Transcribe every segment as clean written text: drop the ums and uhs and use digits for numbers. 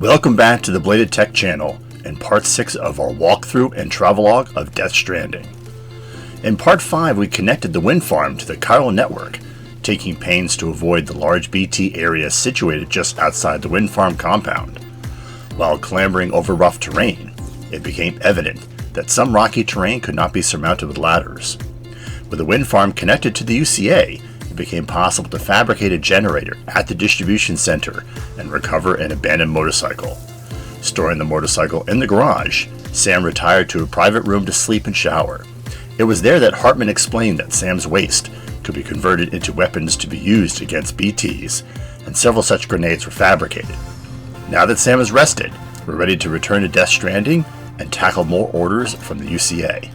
Welcome back to the Belated Tech channel and part 6 of our walkthrough and travelogue of Death Stranding. In part 5 we connected the wind farm to the chiral network, taking pains to avoid the large BT area situated just outside the wind farm compound. While clambering over rough terrain, it became evident that some rocky terrain could not be surmounted with ladders. With the wind farm connected to the UCA, it became possible to fabricate a generator at the distribution center and recover an abandoned motorcycle. Storing the motorcycle in the garage, Sam retired to a private room to sleep and shower. It was there that Hartman explained that Sam's waste could be converted into weapons to be used against BTs, and several such grenades were fabricated. Now that Sam is rested, we're ready to return to Death Stranding and tackle more orders from the UCA.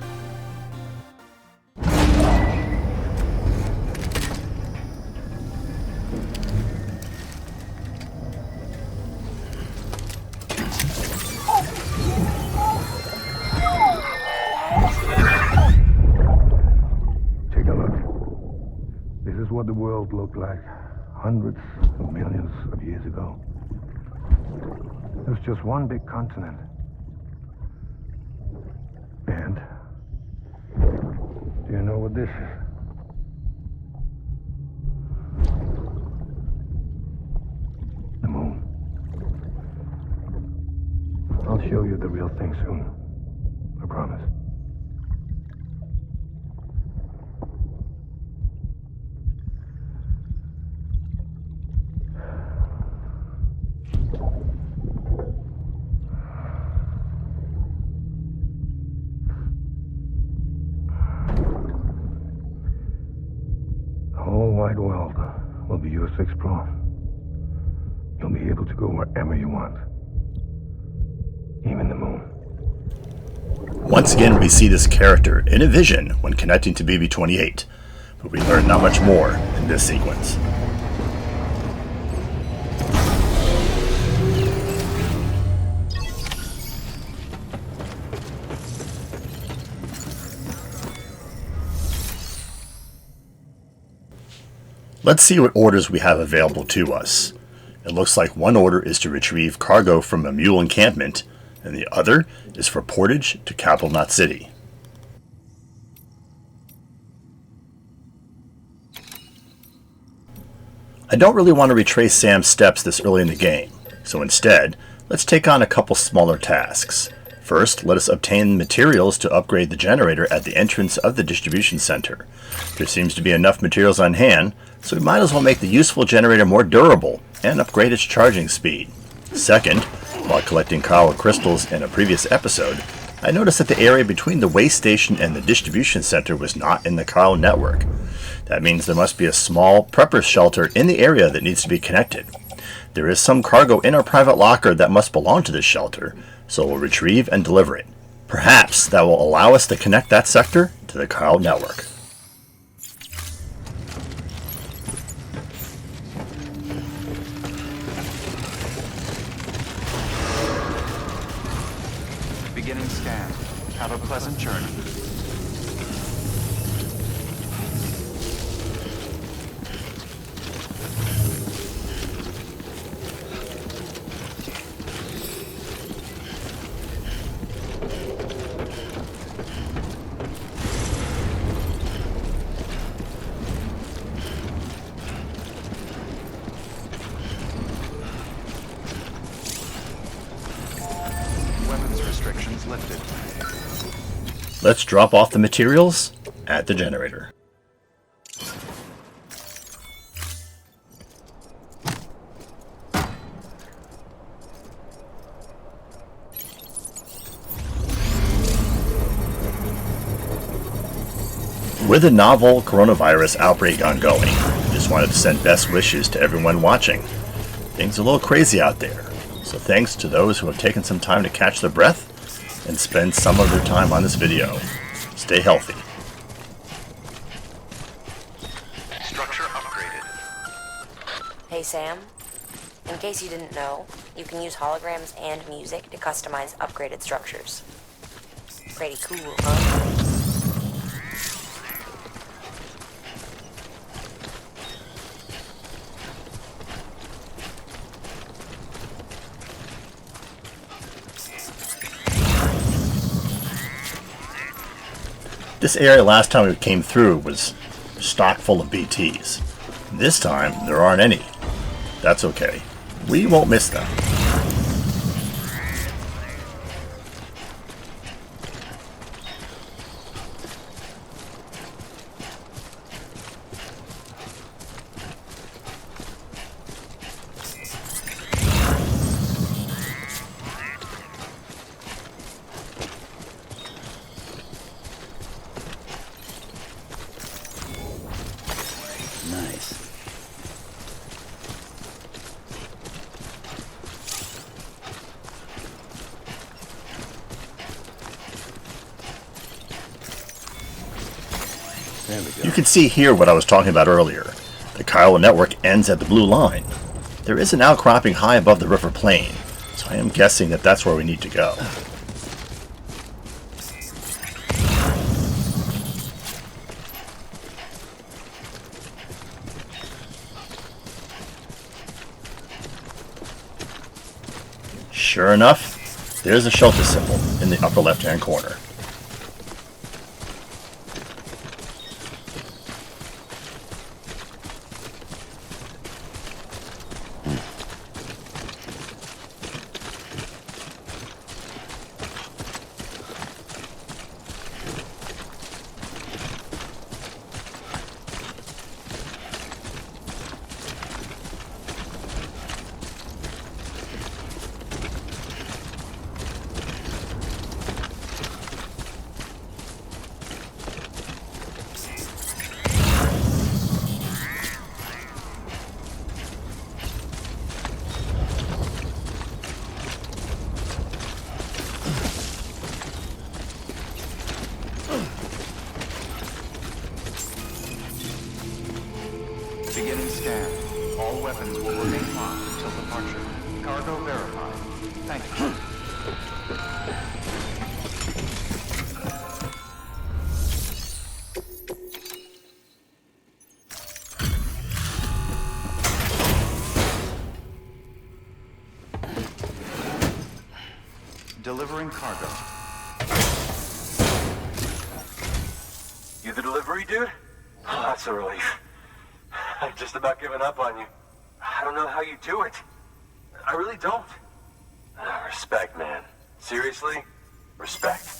What the world looked like hundreds of millions of years ago. It was just one big continent. And do you know what this is? The moon. I'll show you the real thing soon. I promise. The whole wide world will be yours to explore. You'll be able to go wherever you want. Even the moon. Once again we see this character in a vision when connecting to BB-28, but we learn not much more in this sequence. Let's see what orders we have available to us. It looks like one order is to retrieve cargo from a mule encampment, and the other is for portage to Capital Knot City. I don't really want to retrace Sam's steps this early in the game, so instead, let's take on a couple smaller tasks. First, let us obtain materials to upgrade the generator at the entrance of the distribution center. There seems to be enough materials on hand, so we might as well make the useful generator more durable and upgrade its charging speed. Second, while collecting chiral crystals in a previous episode, I noticed that the area between the way station and the distribution center was not in the chiral network. That means there must be a small prepper shelter in the area that needs to be connected. There is some cargo in our private locker that must belong to this shelter, so we'll retrieve and deliver it. Perhaps that will allow us to connect that sector to the chiral network. Beginning scan. Have a pleasant journey. Lifted. Let's drop off the materials at the generator. With the novel coronavirus outbreak ongoing, I just wanted to send best wishes to everyone watching. Things are a little crazy out there, so thanks to those who have taken some time to catch their breath and spend some of their time on this video. Stay healthy. Structure upgraded. Hey Sam, in case you didn't know, you can use holograms and music to customize upgraded structures. Pretty cool, huh? This area last time we came through was stock full of BTs. This time, there aren't any. That's okay. We won't miss them. Nice. There we go. You can see here what I was talking about earlier. The chiral network ends at the blue line. There is an outcropping high above the river plain, so I am guessing that that's where we need to go. Sure enough, there's a shelter symbol in the upper left-hand corner. Beginning scan. All weapons will remain locked until departure. Cargo verified. Thank you. Delivering cargo. You the delivery dude? Oh, that's a relief. I've just about given up on you. I don't know how you do it. I really don't. Respect, man. Seriously? Respect.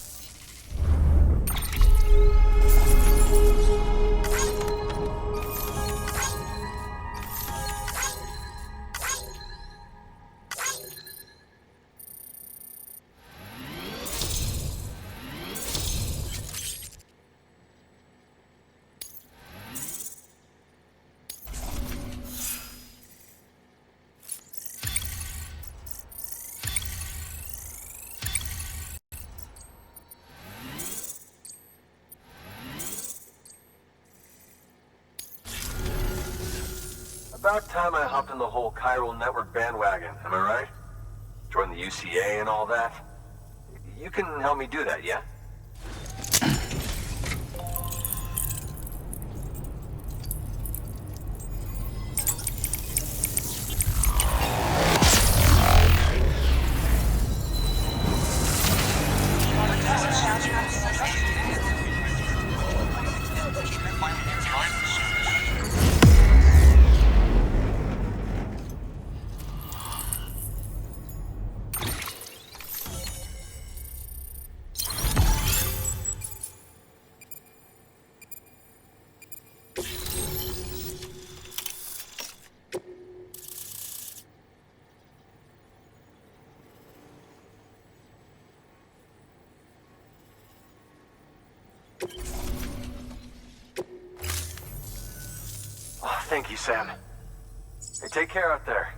About time I hopped on the whole chiral network bandwagon, am I right? Joined the UCA and all that. You can help me do that, yeah? Oh, thank you, Sam. Hey, take care out there.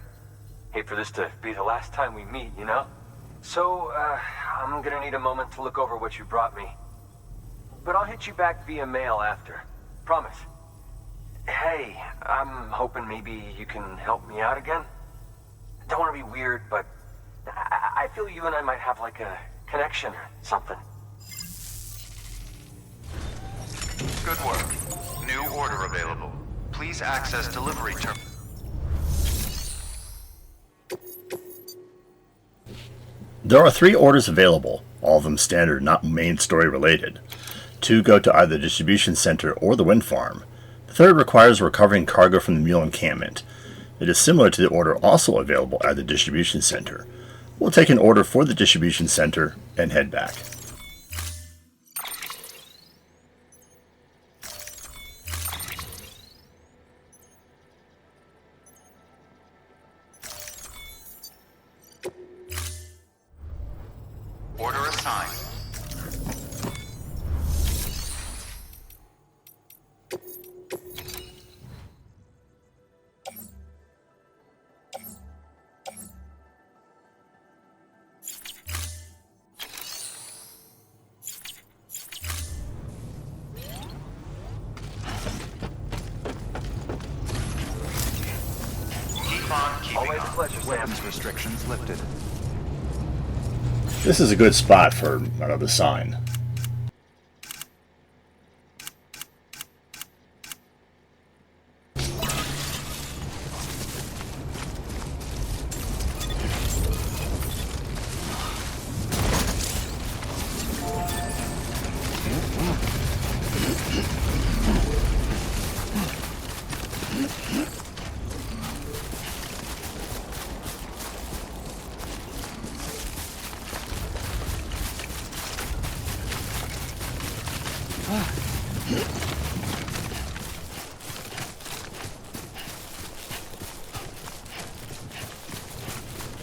Hate for this to be the last time we meet, you know? So, I'm gonna need a moment to look over what you brought me. But I'll hit you back via mail after. Promise. Hey, I'm hoping maybe you can help me out again. Don't want to be weird, but I feel you and I might have like a connection or something. Good work. New order available. Please access delivery terminal. There are 3 orders available, all of them standard, not main story related. 2 go to either the distribution center or the wind farm. The third requires recovering cargo from the mule encampment. It is similar to the order also available at the distribution center. We'll take an order for the distribution center and head back. Order assigned. Always a pleasure, Sam. Weapons restrictions lifted. This is a good spot for another sign.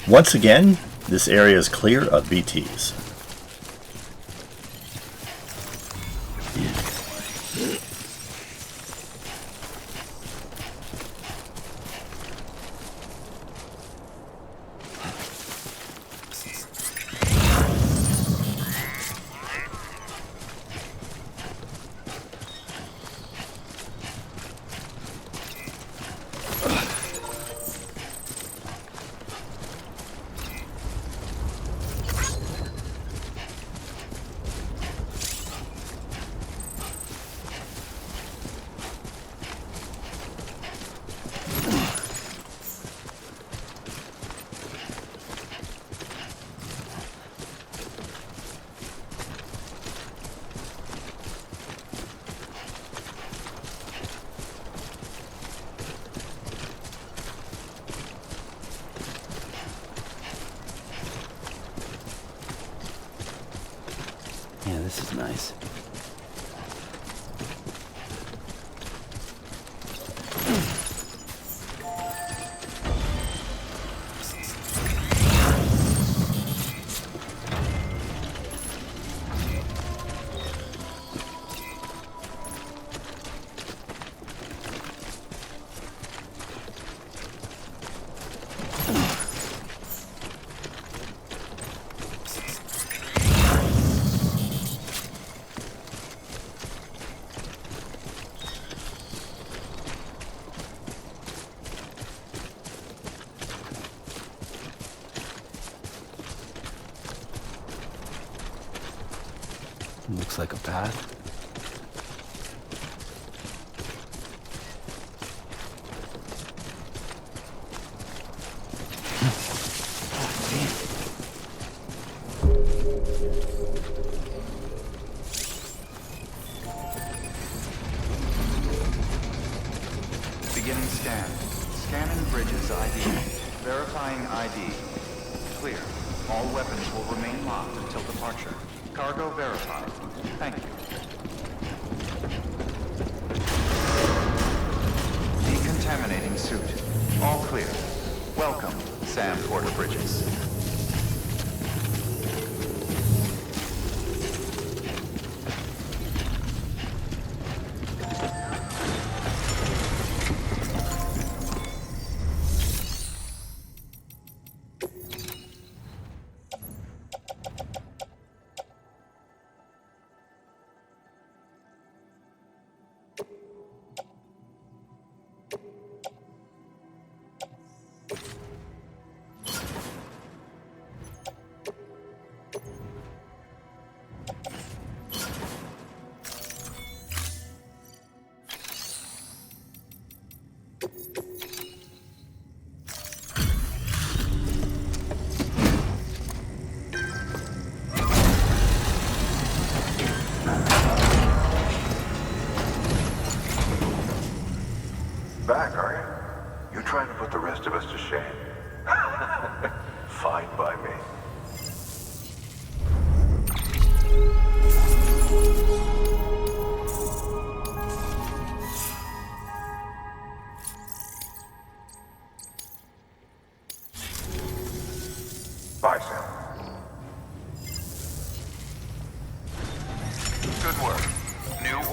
Once again, this area is clear of BTs. Yeah, this is nice. Looks like a path. Beginning scan. Scanning bridges ID. Verifying ID. Clear. All weapons will remain locked until departure. Cargo verified. Thank you. Decontaminating suit. All clear. Welcome, Sam Porter Bridges.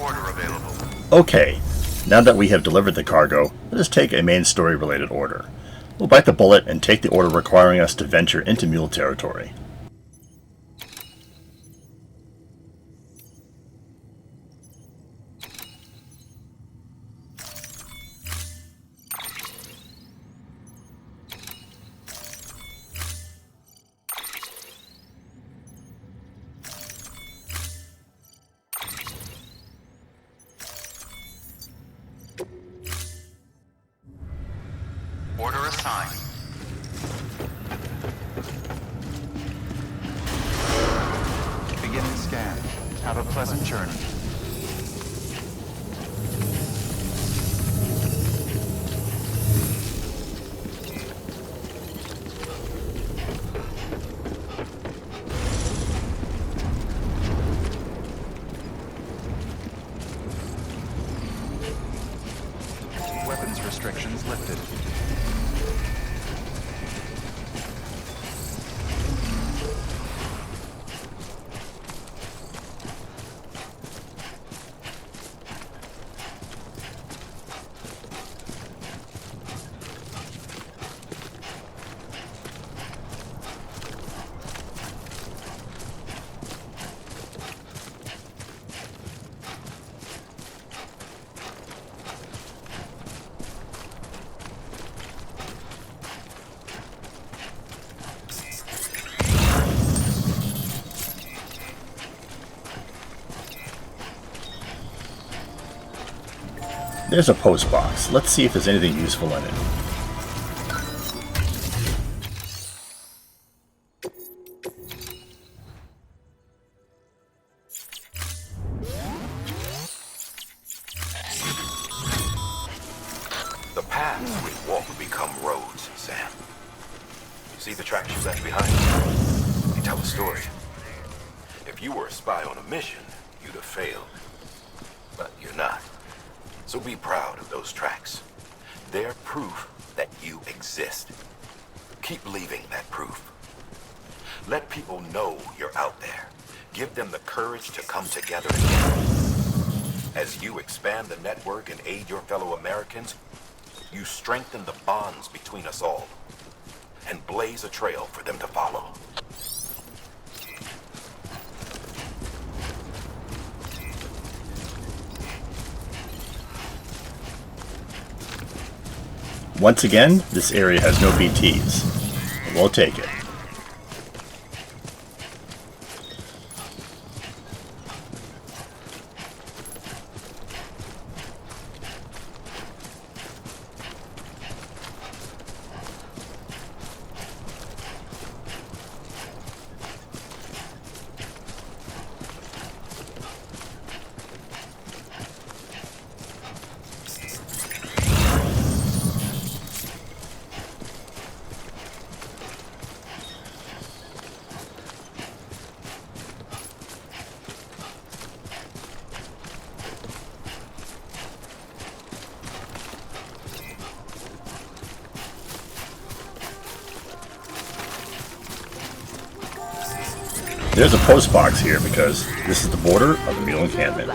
order available. Okay, now that we have delivered the cargo, let us take a main story related order. We'll bite the bullet and take the order requiring us to venture into mule territory. Order assigned. Beginning scan. Have a pleasant journey. Weapons restrictions lifted. There's a post box. Let's see if there's anything useful in it. The paths we walk become roads, Sam. See the tracks you left behind? They tell a story. If you were a spy on a mission, you'd have failed. But you're not. So be proud of those tracks. They're proof that you exist. Keep leaving that proof. Let people know you're out there. Give them the courage to come together again. As you expand the network and aid your fellow Americans, you strengthen the bonds between us all and blaze a trail for them to follow. Once again, this area has no BTs. We'll take it. There's a post box here because this is the border of the Mule encampment.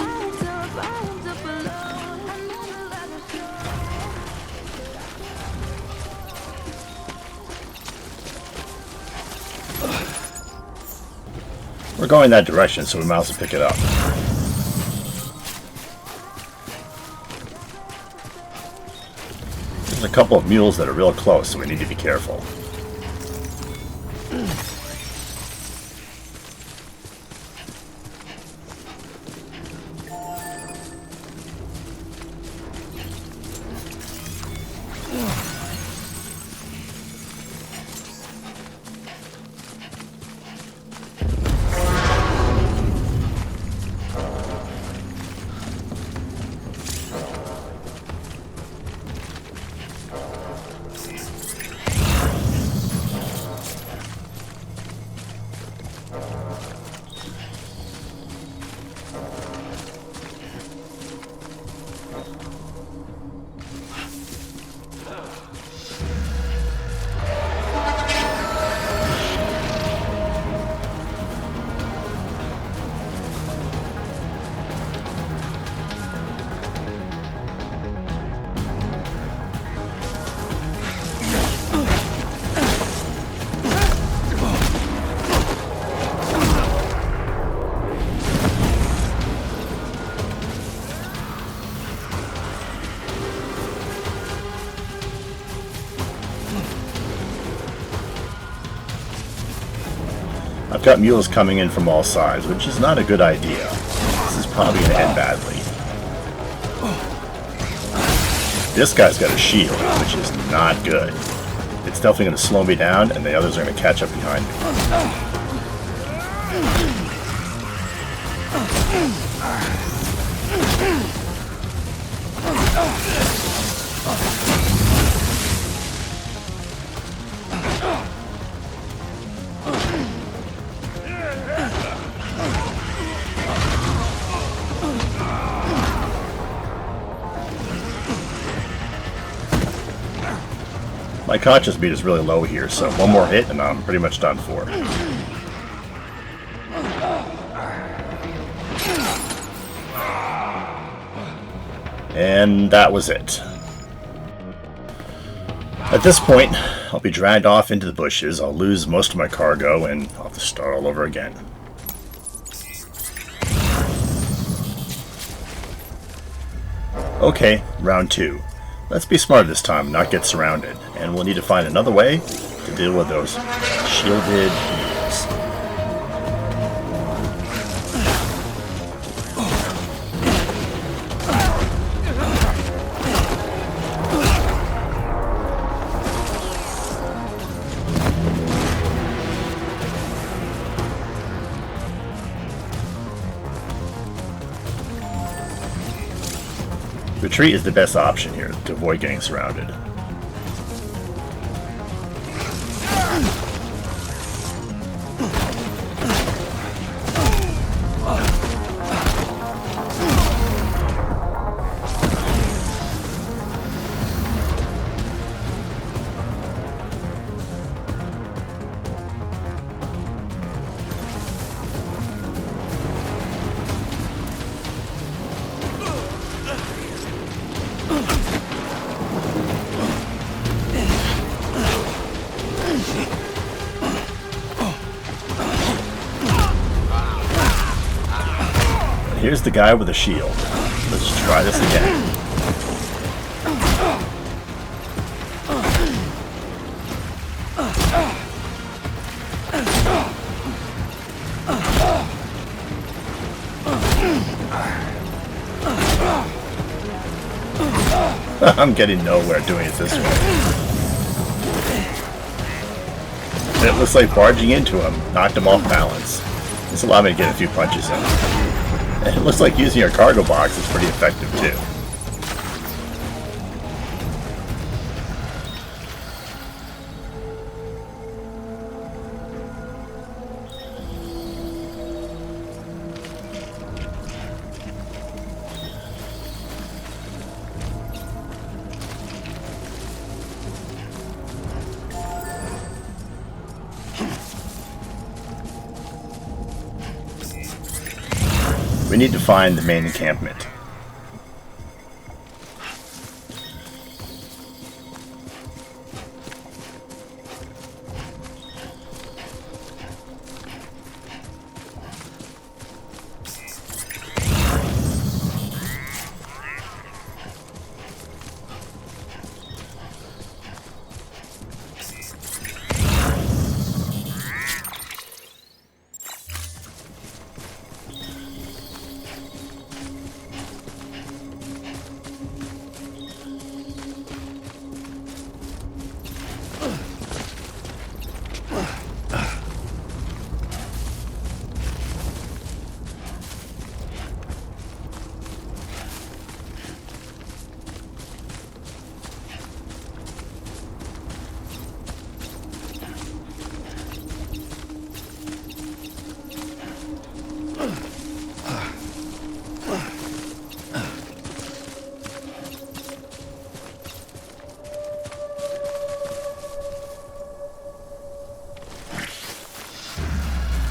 We're going that direction, so we might as well pick it up. There's a couple of mules that are real close, so we need to be careful. I've got mules coming in from all sides, which is not a good idea. This is probably going to end badly. This guy's got a shield, which is not good. It's definitely going to slow me down, and the others are going to catch up behind me. My conscious beat is really low here, so one more hit and I'm pretty much done for. And that was it. At this point, I'll be dragged off into the bushes, I'll lose most of my cargo, and I'll have to start all over again. Okay, round 2. Let's be smart this time and not get surrounded, and we'll need to find another way to deal with those shielded mules. Retreat is the best option here to avoid getting surrounded. Here's the guy with a shield. Let's try this again. I'm getting nowhere doing it this way. It looks like barging into him knocked him off balance. This allowed me to get a few punches in. And it looks like using your cargo box is pretty effective too. We need to find the main encampment.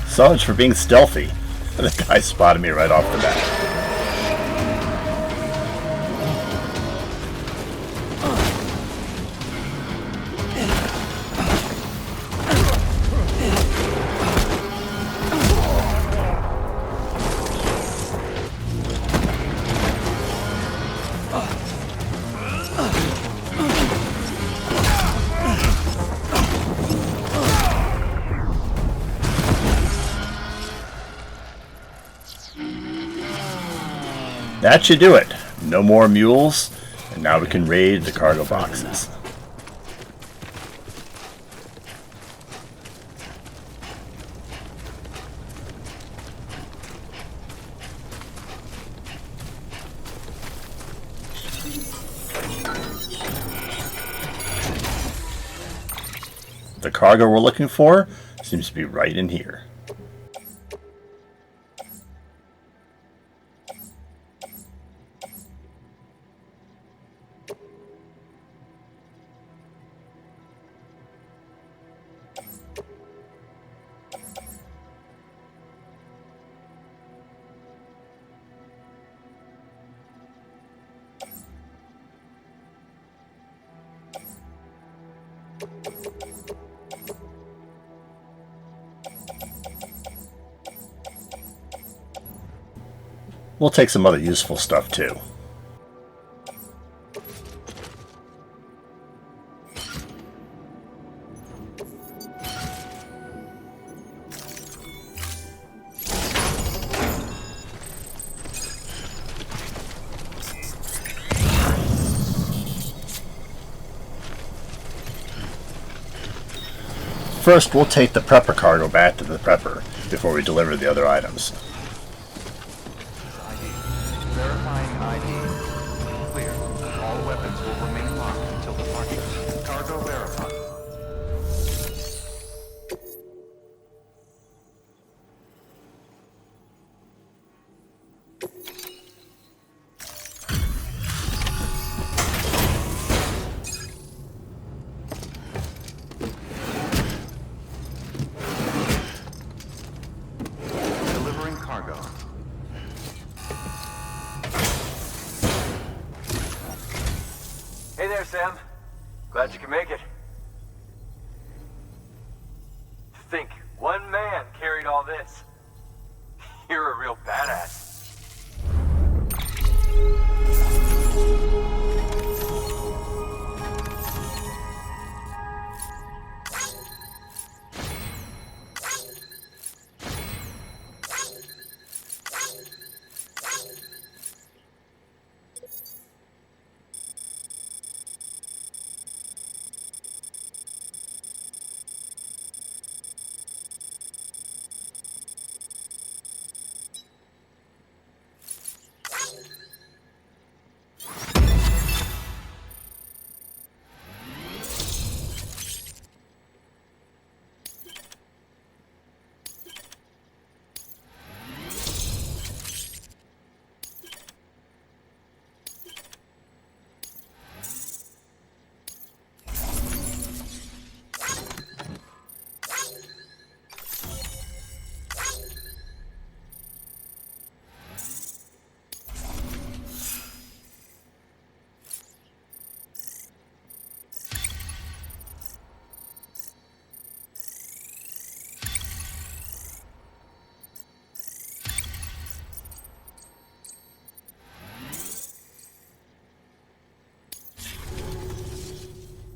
So much for being stealthy. The guy spotted me right off the bat. That should do it. No more mules, and now we can raid the cargo boxes. The cargo we're looking for seems to be right in here. We'll take some other useful stuff too. First, we'll take the prepper cargo back to the prepper before we deliver the other items. Verifying ID. Clear. All weapons will remain locked until departure. Cargo verified. Delivering cargo. Hey there, Sam. Glad you can make it. To think one man carried all this. You're a real badass.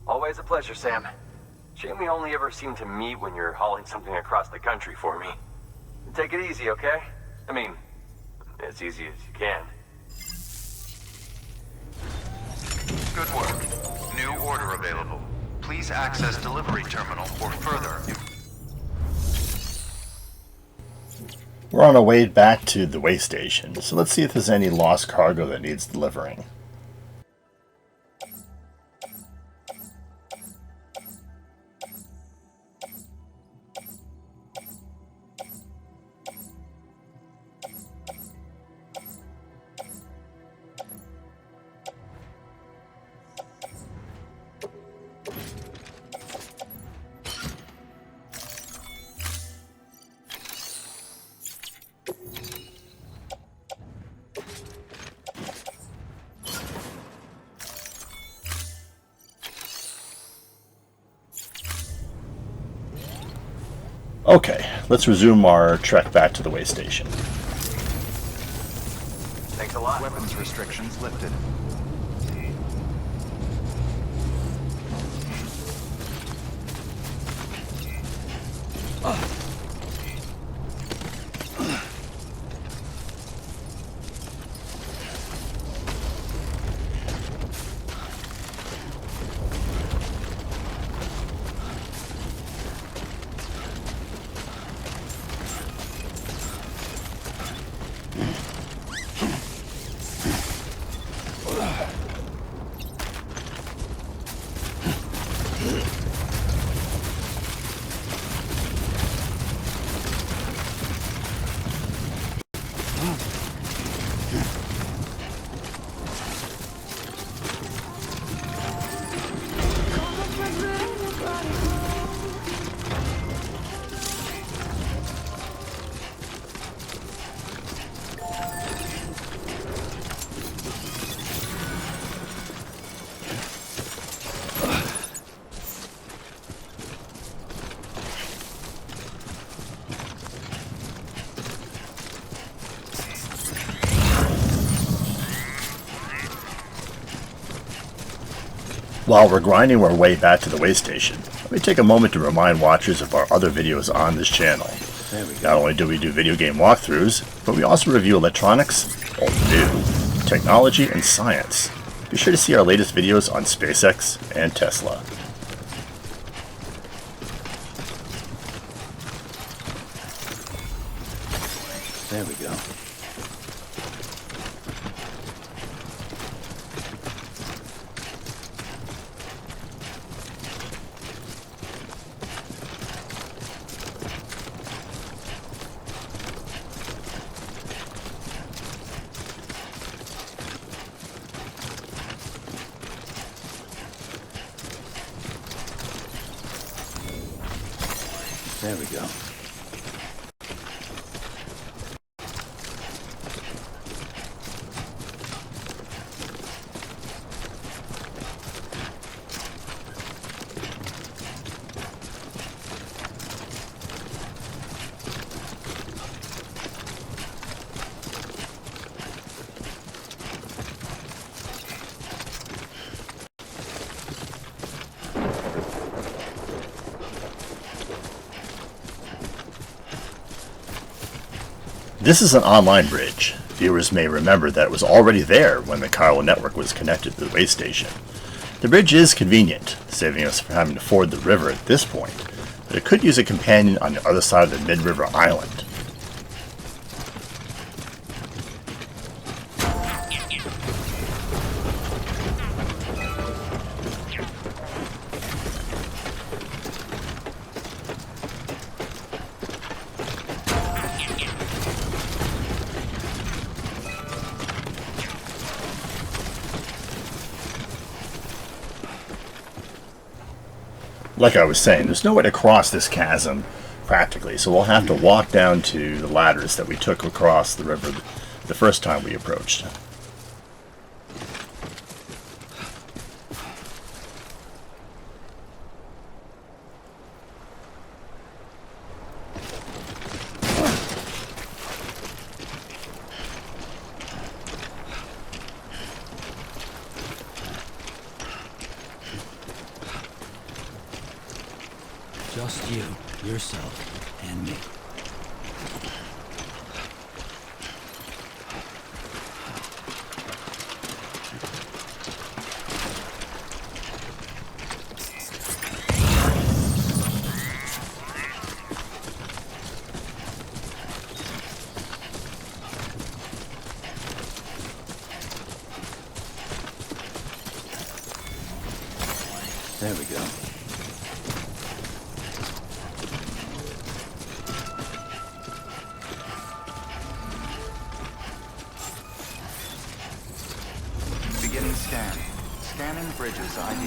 Always a pleasure, Sam. Shame we only ever seem to meet when you're hauling something across the country for me. Take it easy, okay? I mean, as easy as you can. Good work. New order available. Please access delivery terminal for further. We're on our way back to the way station, so let's see if there's any lost cargo that needs delivering. Okay, let's resume our trek back to the way station. Thanks a lot. Weapons restrictions lifted. While we're grinding our way back to the way station, let me take a moment to remind watchers of our other videos on this channel. Not only do we do video game walkthroughs, but we also review electronics, old and new, technology, and science. Be sure to see our latest videos on SpaceX and Tesla. There we go. There we go. This is an online bridge. Viewers may remember that it was already there when the chiral network was connected to the way station. The bridge is convenient, saving us from having to ford the river at this point, but it could use a companion on the other side of the mid-river island. Like I was saying, there's no way to cross this chasm practically, so we'll have to walk down to the ladders that we took across the river the first time we approached. Just you, yourself, and me. There we go. Beginning scan. Scanning bridges ID.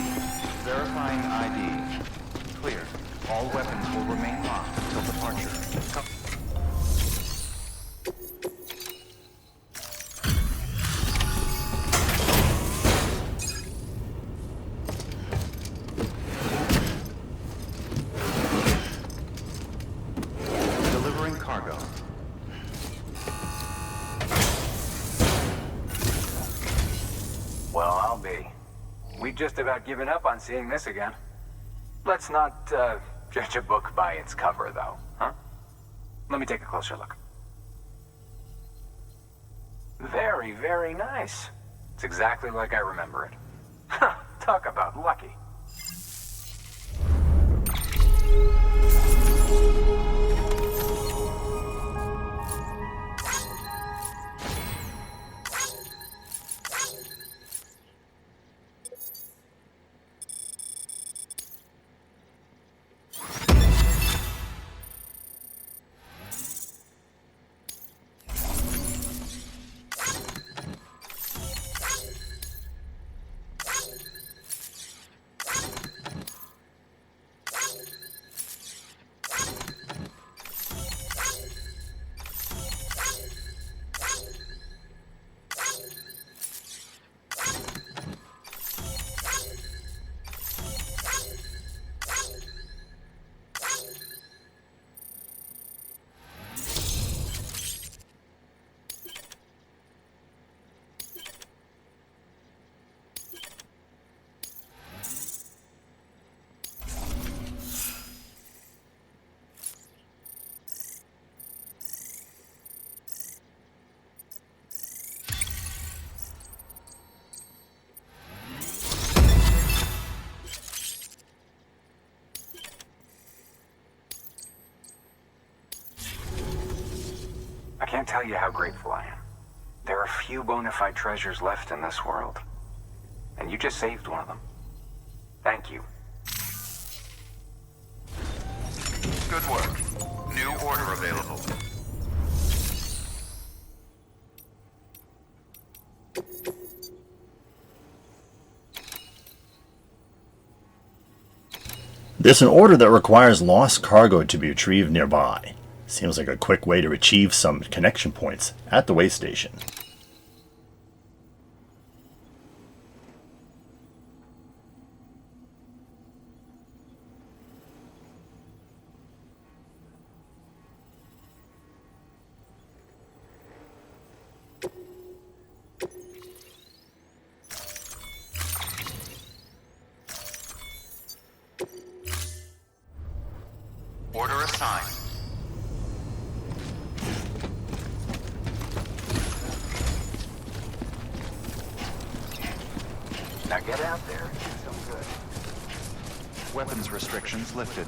Verifying ID. Clear. All weapons will remain locked until departure. Delivering cargo. Well, I'll be. We've just about given up on seeing this again. Let's not judge a book by its cover, though, huh? Let me take a closer look. Very, very nice. It's exactly like I remember it. Talk about lucky. can't tell you how grateful I am. There are few bona fide treasures left in this world. And you just saved one of them. Thank you. Good work. New order available. There's an order that requires lost cargo to be retrieved nearby. Seems like a quick way to achieve some connection points at the way station. Order assigned. Now get out there and do some good. Weapons restrictions lifted.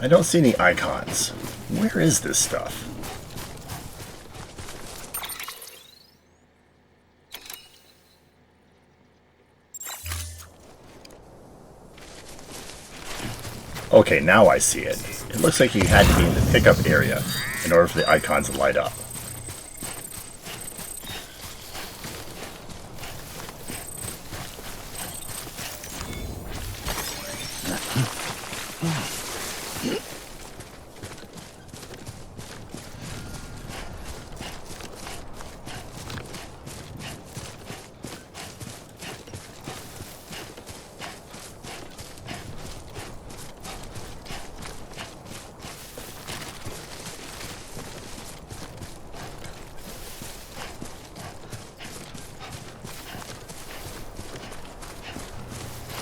I don't see any icons. Where is this stuff? Okay, now I see it. It looks like you had to be in the pickup area in order for the icons to light up.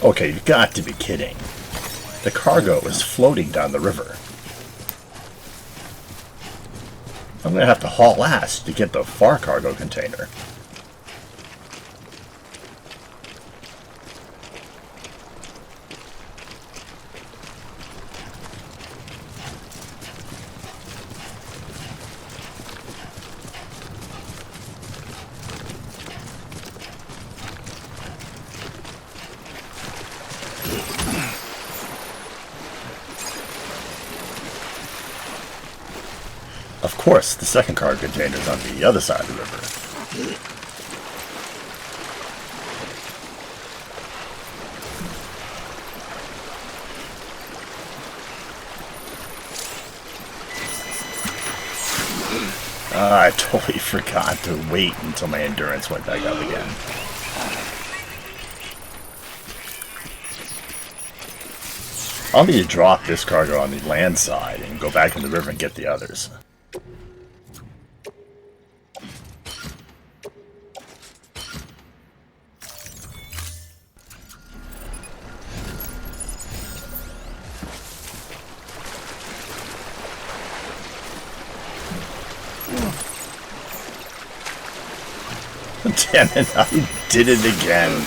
Okay, you've got to be kidding. The cargo is floating down the river. I'm going to have to haul ass to get the far cargo container. Of course, the second cargo container is on the other side of the river. I totally forgot to wait until my endurance went back up again. I'll need to drop this cargo on the land side and go back in the river and get the others. Damn it, I did it again.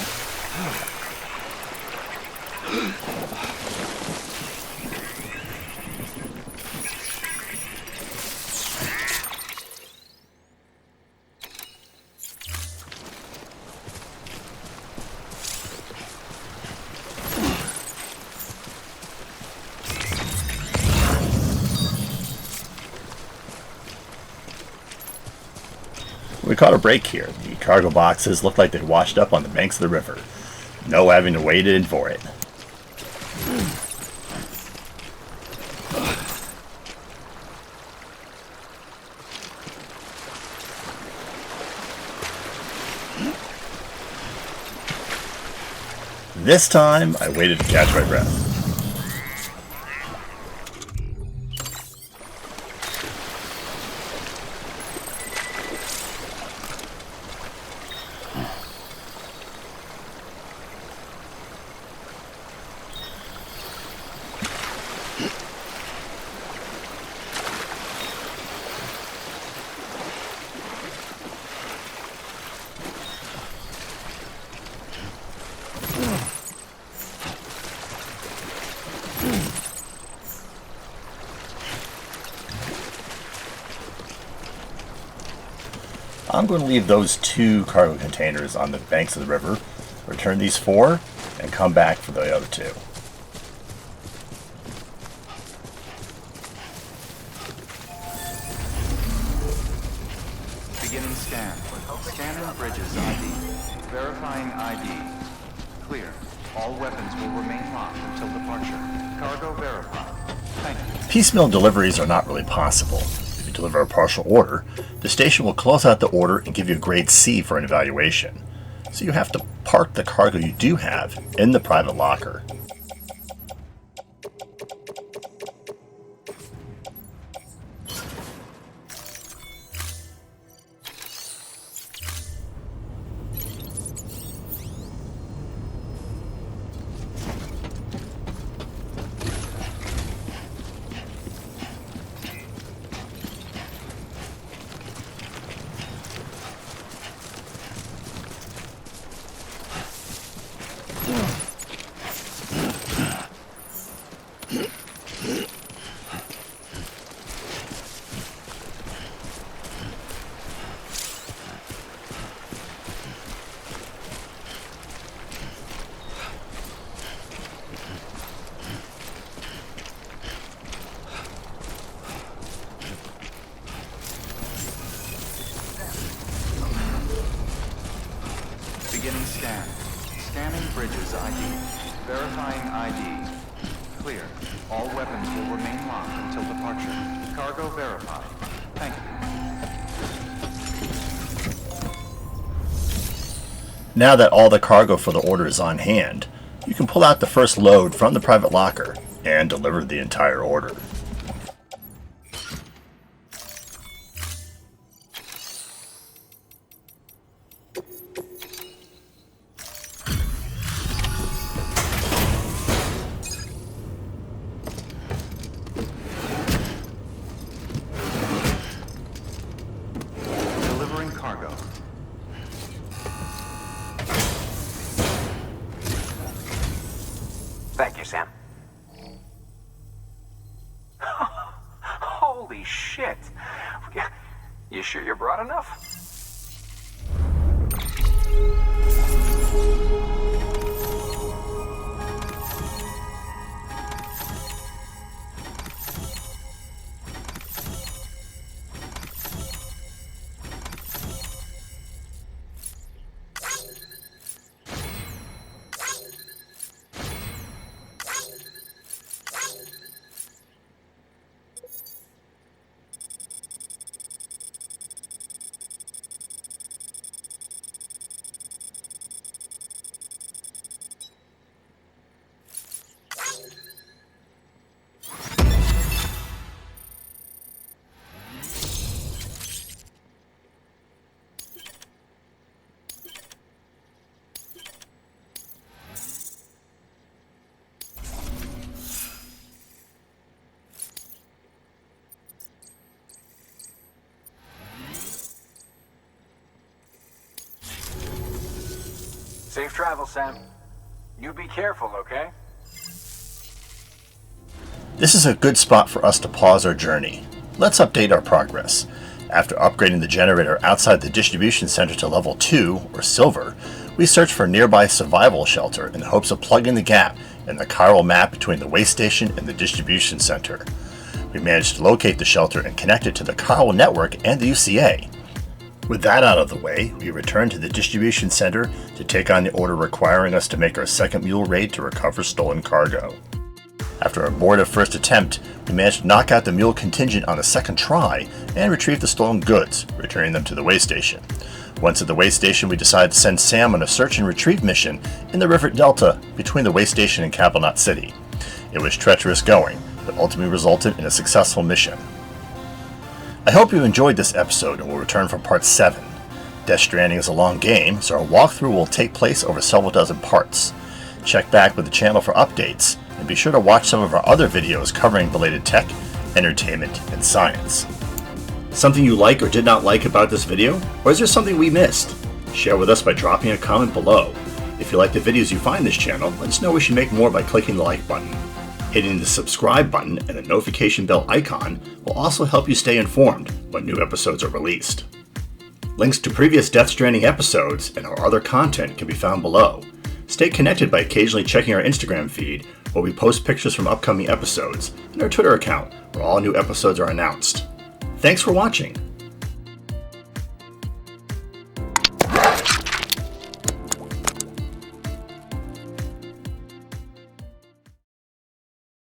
We caught a break here. The cargo boxes look like they washed up on the banks of the river. No having to wade in for it. This time, I waited to catch my breath. I'm going to leave those 2 cargo containers on the banks of the river, return these 4, and come back for the other 2. Beginning scan. Scanning bridges ID. Verifying ID. Clear. All weapons will remain locked until departure. Cargo verified. Thank you. Piecemeal deliveries are not really possible. If you deliver a partial order, the station will close out the order and give you a grade C for an evaluation. So you have to park the cargo you do have in the private locker. Beginning scan. Scanning bridges ID. Verifying ID. Clear. All weapons will remain locked until departure. Cargo verified. Thank you. Now that all the cargo for the order is on hand, you can pull out the first load from the private locker and deliver the entire order. Delivering cargo. Thank you, Sam. Holy shit. You sure you're broad enough? Safe travel, Sam. You be careful, okay? This is a good spot for us to pause our journey. Let's update our progress. After upgrading the generator outside the distribution center to level 2, or silver, we searched for a nearby survival shelter in the hopes of plugging the gap in the chiral map between the waste station and the distribution center. We managed to locate the shelter and connect it to the chiral network and the UCA. With that out of the way, we returned to the distribution center to take on the order requiring us to make our second mule raid to recover stolen cargo. After a abortive first attempt, we managed to knock out the mule contingent on the second try and retrieve the stolen goods, returning them to the waste station. Once at the waste station, we decided to send Sam on a search and retrieve mission in the river delta between the waste station and Capital Knot City. It was treacherous going, but ultimately resulted in a successful mission. I hope you enjoyed this episode and will return for part 7. Death Stranding is a long game, so our walkthrough will take place over several dozen parts. Check back with the channel for updates, and be sure to watch some of our other videos covering belated tech, entertainment, and science. Something you like or did not like about this video? Or is there something we missed? Share with us by dropping a comment below. If you like the videos you find in this channel, let us know we should make more by clicking the like button. Hitting the subscribe button and the notification bell icon will also help you stay informed when new episodes are released. Links to previous Death Stranding episodes and our other content can be found below. Stay connected by occasionally checking our Instagram feed, where we post pictures from upcoming episodes, and our Twitter account, where all new episodes are announced. Thanks for watching.